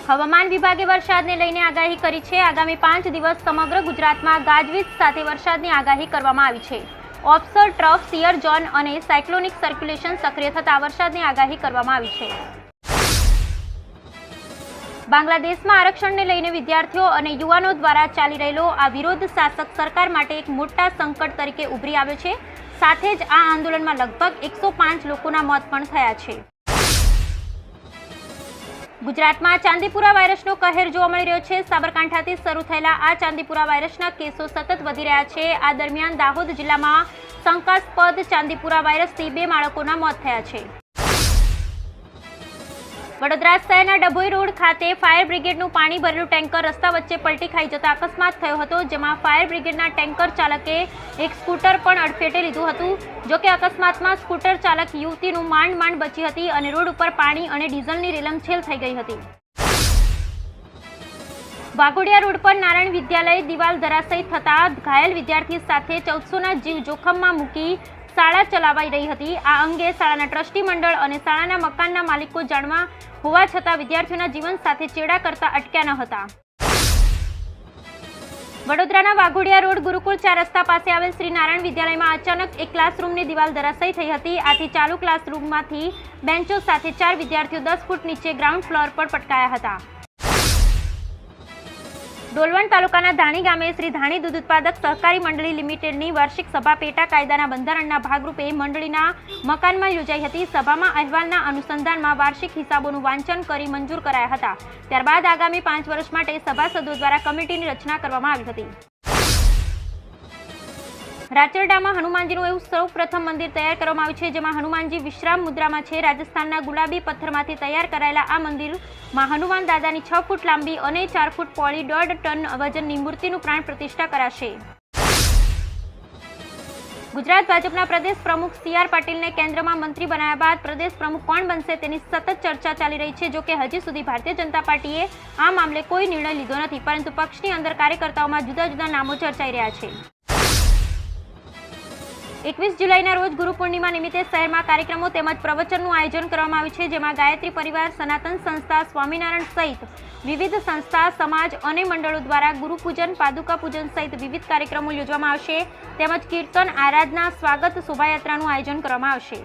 હવામાન વિભાગે વરસાદને લઈને આગાહી કરી છે। આગામી 5 દિવસ સમગ્ર ગુજરાતમાં ગાજવીજ સાથે વરસાદની આગાહી કરવામાં આવી છે। ઓફશોર ટ્રફ શિયર ઝોન અને સાયક્લોનિક સર્ક્યુલેશન સક્રિય થતા વરસાદની આગાહી કરવામાં આવી છે। બાંગ્લાદેશમાં આરક્ષણને લઈને વિદ્યાર્થીઓ અને યુવાનો દ્વારા ચાલી રહેલો આ વિરોધ શાસક સરકાર માટે એક મોટા સંકટ તરીકે ઉભરી આવ્યો છે। સાથે જ આ આંદોલનમાં લગભગ 105 લોકોના મોત પણ થયા છે। ગુજરાતમાં ચાંદીપુરા વાયરસનો કહેર જોવા મળી રહ્યો છે। સાબરકાંઠાથી શરૂ થયેલા આ ચાંદીપુરા વાયરસના કેસો સતત વધી રહ્યા છે। આ દરમિયાન દાહોદ જિલ્લામાં શંકાસ્પદ ચાંદીપુરા વાયરસથી 2 બાળકોના મોત થયા છે। વડોદરા શહેરના ડભોઈ રોડ ખાતે ફાયર બ્રિગેડનું પાણી ભરેલું ટેન્કર રસ્તા વચ્ચે પલટી ખાઈ જતા અકસ્માત થયો હતો, જેમાં ફાયર બ્રિગેડના ટેન્કર ચાલકે એક સ્કૂટર પણ અડફેટે લીધું હતું। જોકે અકસ્માતમાં સ્કૂટર ચાલક યુવતીનું માંડ બચી હતી અને રોડ ઉપર પાણી અને ડીઝલની રેલમછેલ થઈ ગઈ હતી। વાઘોડિયા રોડ પર નારાયણ વિદ્યાલય દિવાલ ધરાશયી થતા ઘાયલ વિદ્યાર્થી સાથે 1400ના જીવ જોખમમાં મૂકી શાળા ચલાવાઈ રહી હતી। આ અંગે શાળાના ટ્રસ્ટી મંડળ અને શાળાના મકાનના માલિકો જાણવા હોવા છતાં વિદ્યાર્થીઓના જીવન સાથે ચેડા કરતા અટક્યા ન હતા। વડોદરાના વાઘોડિયા રોડ ગુરુકુળ 4 રસ્તા પાસે આવેલ શ્રી નારાયણ વિદ્યાલયમાં અચાનક એક ક્લાસરૂમની દિવાલ ધરાશયી થઈ હતી। આથી ચાલુ ક્લાસરૂમમાંથી બેન્ચો સાથે 4 વિદ્યાર્થીઓ 10 ફૂટ નીચે ગ્રાઉન્ડ ફ્લોર પર પટકાયા હતા। ડોલવણ તાલુકાના ધાણી ગામે શ્રી ધાણી દૂધ ઉત્પાદક સહકારી મંડળી લિમિટેડની વાર્ષિક સભા પેટા કાયદાના બંધારણના ભાગરૂપે મંડળીના મકાનમાં યોજાઈ હતી। સભામાં અહેવાલના અનુસંધાનમાં વાર્ષિક હિસાબોનું વાંચન કરી મંજૂર કરાયા હતા। ત્યારબાદ આગામી 5 વર્ષ માટે સભાસદો દ્વારા કમિટીની રચના કરવામાં આવી હતી। રાચરડામાં હનુમાનજીનું એવું સૌપ્રથમ મંદિર તૈયાર કરવામાં આવ્યું છે, જેમાં હનુમાનજી વિશ્રામ મુદ્રામાં છે। રાજસ્થાનના ગુલાબી પથ્થરમાંથી તૈયાર કરાયેલા આ મંદિરમાં હનુમાન દાદાની 6 ફૂટ લાંબી અને 4 ફૂટ પહોળી 1.5 ટન વજનની મૂર્તિનું પ્રાણ પ્રતિષ્ઠા કરાશે। ગુજરાત ભાજપના પ્રદેશ પ્રમુખ CR પાટીલને કેન્દ્રમાં મંત્રી બનાવ્યા બાદ પ્રદેશ પ્રમુખ કોણ બનશે તેની સતત ચર્ચા ચાલી રહી છે। જોકે હજી સુધી ભારતીય જનતા પાર્ટીએ આ મામલે કોઈ નિર્ણય લીધો નથી, પરંતુ પક્ષની અંદર કાર્યકર્તાઓમાં જુદા જુદા નામો ચર્ચાઈ રહ્યા છે। 21 જુલાઈના રોજ ગુરુ પૂર્ણિમા નિમિત્તે શહેરમાં કાર્યક્રમો તેમજ પ્રવચનનું આયોજન કરવામાં આવ્યું છે, જેમાં ગાયત્રી પરિવાર, સનાતન સંસ્થા, સ્વામિનારાયણ સહિત વિવિધ સંસ્થા, સમાજ અને મંડળો દ્વારા ગુરુ પૂજન, પાદુકા પૂજન સહિત વિવિધ કાર્યક્રમો યોજવામાં આવશે। તેમજ કીર્તન, આરાધના, સ્વાગત શોભાયાત્રાનું આયોજન કરવામાં આવશે।